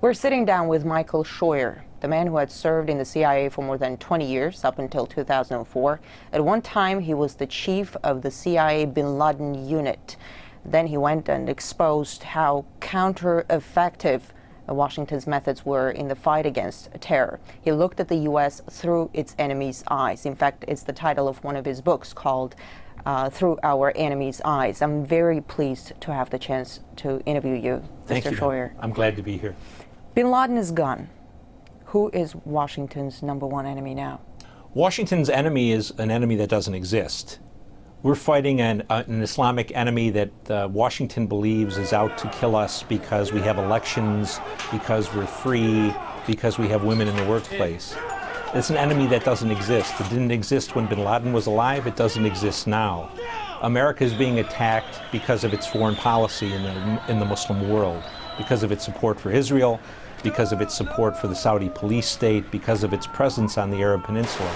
We're sitting down with Michael Scheuer, the man who had served in the CIA for more than 20 years, up until 2004. At one time, he was the chief of the CIA bin Laden unit. Then he went and exposed how counter-effective Washington's methods were in the fight against terror. He looked at the U.S. through its enemy's eyes. In fact, it's the title of one of his books called Through Our Enemy's Eyes. I'm very pleased to have the chance to interview you, Thank Mr. you. Scheuer. I'm glad to be here. Bin Laden is gone. Who is Washington's number one enemy now? Washington's enemy is an enemy that doesn't exist. We're fighting an Islamic enemy that Washington believes is out to kill us because we have elections, because we're free, because we have women in the workplace. It's an enemy that doesn't exist. It didn't exist when bin Laden was alive. It doesn't exist now. America is being attacked because of its foreign policy in the Muslim world, because of its support for Israel, because of its support for the Saudi police state, because of its presence on the Arab Peninsula.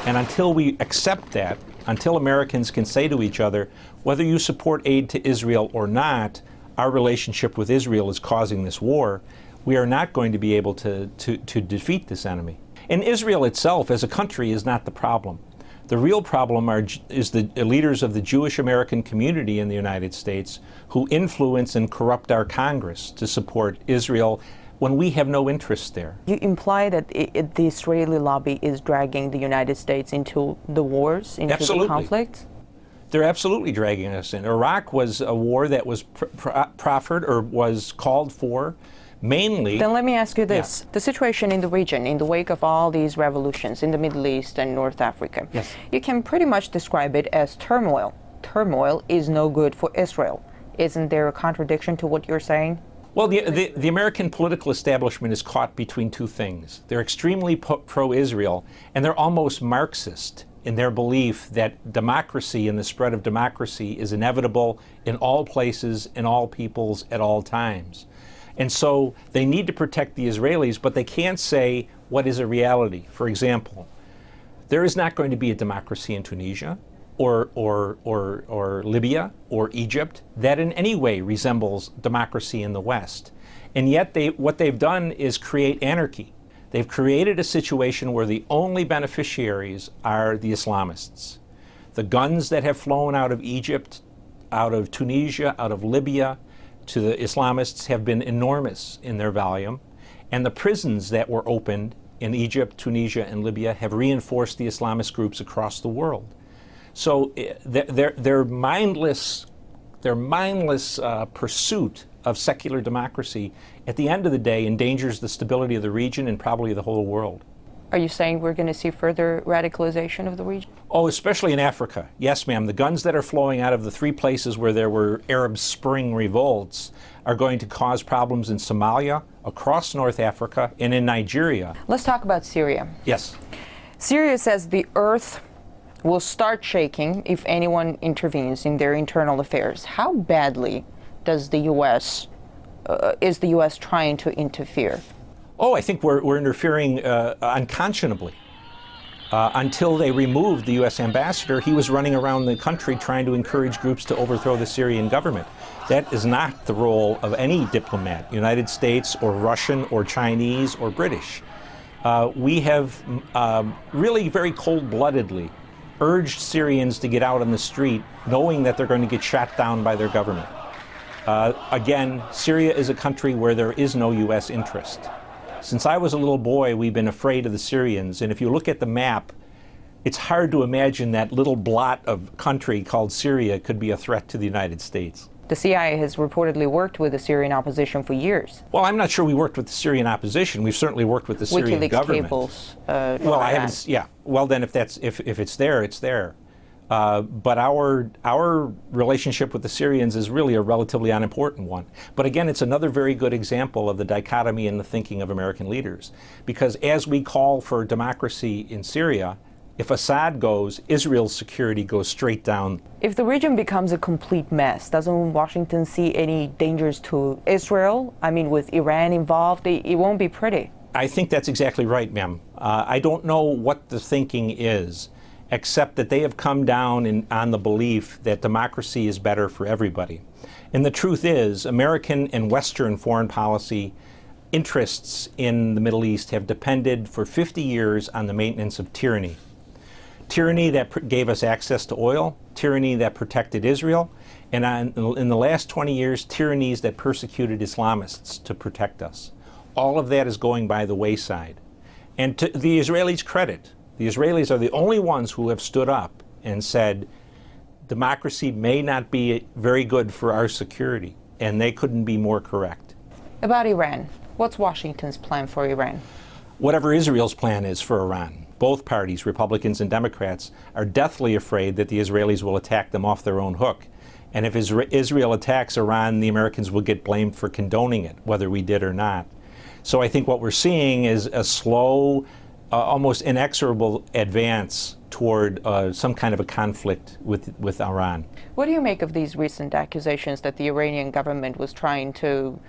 And until we accept that, until Americans can say to each other, whether you support aid to Israel or not, our relationship with Israel is causing this war, we are not going to be able to defeat this enemy. And Israel itself as a country is not the problem. The real problem is the leaders of the Jewish American community in the United States who influence and corrupt our Congress to support Israel when we have no interest there. You imply that the Israeli lobby is dragging the United States into the wars, into Absolutely. the conflicts? They're absolutely dragging us in. Iraq was a war that was proffered or was called for mainly. Then let me ask you this. Yeah. The situation in the region, in the wake of all these revolutions in the Middle East and North Africa, Yes. You can pretty much describe it as turmoil. Turmoil is no good for Israel. Isn't there a contradiction to what you're saying? Well, the American political establishment is caught between two things. They're extremely pro-Israel, and they're almost Marxist in their belief that democracy and the spread of democracy is inevitable in all places, in all peoples, at all times. And so they need to protect the Israelis, but they can't say what is a reality. For example, there is not going to be a democracy in Tunisia or Libya or Egypt that in any way resembles democracy in the West. And yet what they've done is create anarchy. They've created a situation where the only beneficiaries are the Islamists. The guns that have flown out of Egypt, out of Tunisia, out of Libya to the Islamists have been enormous in their volume. And the prisons that were opened in Egypt, Tunisia, and Libya have reinforced the Islamist groups across the world. So their mindless pursuit of secular democracy, at the end of the day, endangers the stability of the region and probably the whole world. Are you saying we're going to see further radicalization of the region? Oh, especially in Africa. Yes, ma'am. The guns that are flowing out of the three places where there were Arab Spring revolts are going to cause problems in Somalia, across North Africa, and in Nigeria. Let's talk about Syria. Yes. Syria says the earth will start shaking if anyone intervenes in their internal affairs. How badly does the U.S. Is the U.S. trying to interfere? Oh, I think we're interfering unconscionably. Until they removed the U.S. ambassador, he was running around the country trying to encourage groups to overthrow the Syrian government. That is not the role of any diplomat, United States or Russian or Chinese or British. We have really very cold-bloodedly urged Syrians to get out on the street knowing that they're going to get shot down by their government. Again, Syria is a country where there is no U.S. interest. Since I was a little boy, we've been afraid of the Syrians, and if you look at the map, it's hard to imagine that little blot of country called Syria could be a threat to the United States. The CIA has reportedly worked with the Syrian opposition for years. Well, I'm not sure we worked with the Syrian opposition. We've certainly worked with the Syrian WikiLeaks government. cables. Well, I haven't. Yeah. Well, then, if it's there, it's there. But our relationship with the Syrians is really a relatively unimportant one. But again, it's another very good example of the dichotomy in the thinking of American leaders. Because as we call for democracy in Syria, if Assad goes, Israel's security goes straight down. If the region becomes a complete mess, doesn't Washington see any dangers to Israel? I mean, with Iran involved, it won't be pretty. I think that's exactly right, ma'am. I don't know what the thinking is, except that they have come down on the belief that democracy is better for everybody. And the truth is, American and Western foreign policy interests in the Middle East have depended for 50 years on the maintenance of tyranny. Tyranny that gave us access to oil, tyranny that protected Israel, and in the last 20 years, tyrannies that persecuted Islamists to protect us. All of that is going by the wayside. And to the Israelis' credit, the Israelis are the only ones who have stood up and said, democracy may not be very good for our security, and they couldn't be more correct. About Iran, what's Washington's plan for Iran? Whatever Israel's plan is for Iran. Both parties, Republicans and Democrats, are deathly afraid that the Israelis will attack them off their own hook. And if Israel attacks Iran, the Americans will get blamed for condoning it, whether we did or not. So I think what we're seeing is a slow, almost inexorable advance toward some kind of a conflict with Iran. What do you make of these recent accusations that the Iranian government was trying to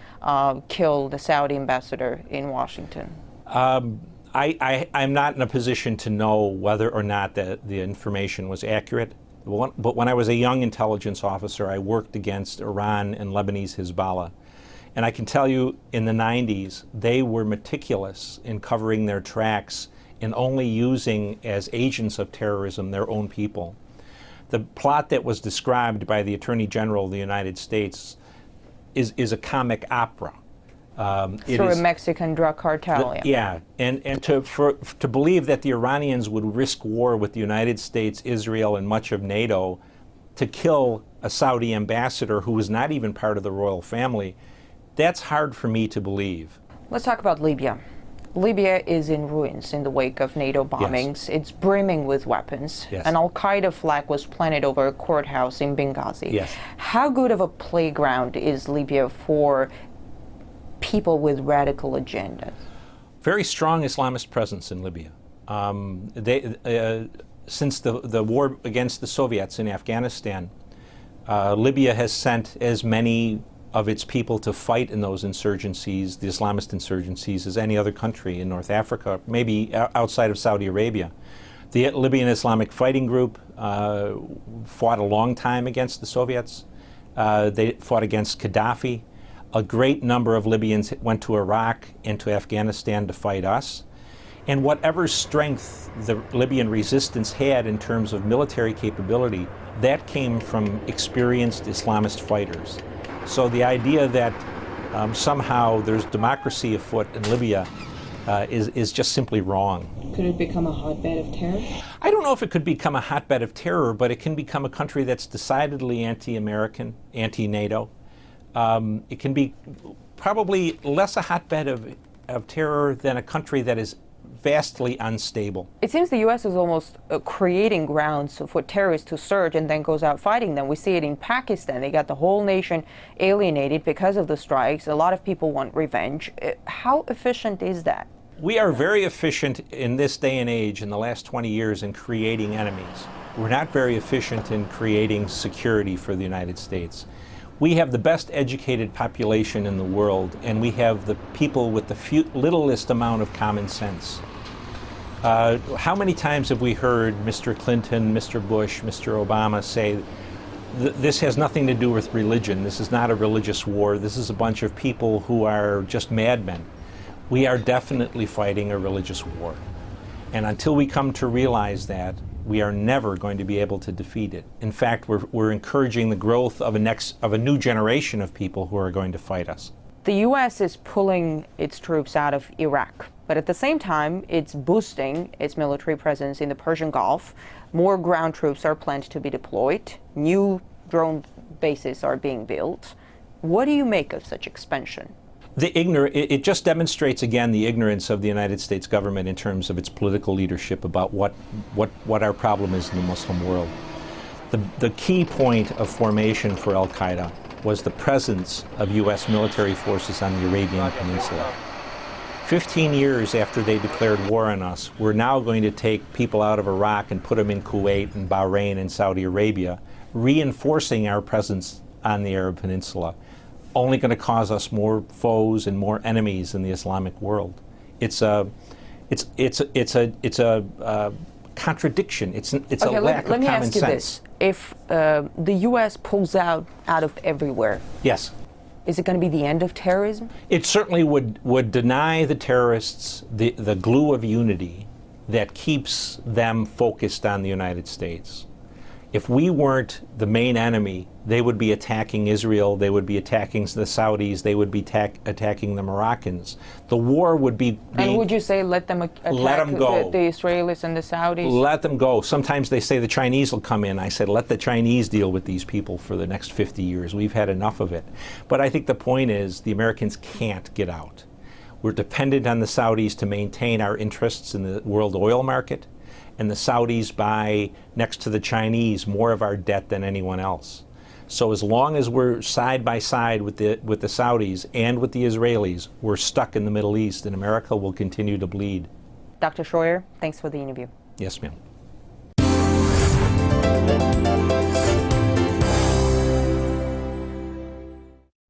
kill the Saudi ambassador in Washington? I'm not in a position to know whether or not the information was accurate. But when I was a young intelligence officer, I worked against Iran and Lebanese Hezbollah. And I can tell you, in the 90s, they were meticulous in covering their tracks and only using as agents of terrorism their own people. The plot that was described by the Attorney General of the United States is a comic opera. Through a Mexican drug cartel. Yeah, and to believe that the Iranians would risk war with the United States, Israel, and much of NATO to kill a Saudi ambassador who was not even part of the royal family, that's hard for me to believe. Let's talk about Libya. Libya is in ruins in the wake of NATO bombings. Yes. It's brimming with weapons. Yes. An al-Qaeda flag was planted over a courthouse in Benghazi. Yes. How good of a playground is Libya for people with radical agendas? Very strong Islamist presence in Libya. Since the war against the Soviets in Afghanistan, Libya has sent as many of its people to fight in those insurgencies, the Islamist insurgencies, as any other country in North Africa, maybe outside of Saudi Arabia. The Libyan Islamic Fighting Group fought a long time against the Soviets. They fought against Gaddafi. A great number of Libyans went to Iraq and to Afghanistan to fight us. And whatever strength the Libyan resistance had in terms of military capability, that came from experienced Islamist fighters. So the idea that somehow there's democracy afoot in Libya is just simply wrong. Could it become a hotbed of terror? I don't know if it could become a hotbed of terror, but it can become a country that's decidedly anti-American, anti-NATO. It can be probably less a hotbed of terror than a country that is vastly unstable. It seems the U.S. is almost creating grounds for terrorists to surge and then goes out fighting them. We see it in Pakistan. They got the whole nation alienated because of the strikes. A lot of people want revenge. How efficient is that? We are very efficient in this day and age, in the last 20 years, in creating enemies. We're not very efficient in creating security for the United States. We have the best educated population in the world, and we have the people with the littlest amount of common sense. How many times have we heard Mr. Clinton, Mr. Bush, Mr. Obama say, this has nothing to do with religion, this is not a religious war, this is a bunch of people who are just madmen. We are definitely fighting a religious war. And until we come to realize that, we are never going to be able to defeat it. In fact, we're encouraging the growth of a new generation of people who are going to fight us. The U.S. is pulling its troops out of Iraq, but at the same time, it's boosting its military presence in the Persian Gulf. More ground troops are planned to be deployed. New drone bases are being built. What do you make of such expansion? It just demonstrates again the ignorance of the United States government in terms of its political leadership about what our problem is in the Muslim world. The key point of formation for Al Qaeda was the presence of U.S. military forces on the Arabian Peninsula. 15 years after they declared war on us, we're now going to take people out of Iraq and put them in Kuwait and Bahrain and Saudi Arabia, reinforcing our presence on the Arab Peninsula. Only going to cause us more foes and more enemies in the Islamic world. It's a contradiction. It's a lack of common sense. Let me ask you this: if the U.S. pulls out of everywhere, yes, Is it going to be the end of terrorism? It certainly would deny the terrorists the glue of unity that keeps them focused on the United States. If we weren't the main enemy, they would be attacking Israel, they would be attacking the Saudis, they would be attacking the Moroccans. The war would be And would you say let them attack them go. The Israelis and the Saudis? Let them go. Sometimes they say the Chinese will come in. I said, let the Chinese deal with these people for the next 50 years. We've had enough of it. But I think the point is the Americans can't get out. We're dependent on the Saudis to maintain our interests in the world oil market, and the Saudis buy, next to the Chinese, more of our debt than anyone else. So as long as we're side by side with the Saudis and with the Israelis, we're stuck in the Middle East, and America will continue to bleed. Dr. Scheuer, thanks for the interview. Yes, ma'am.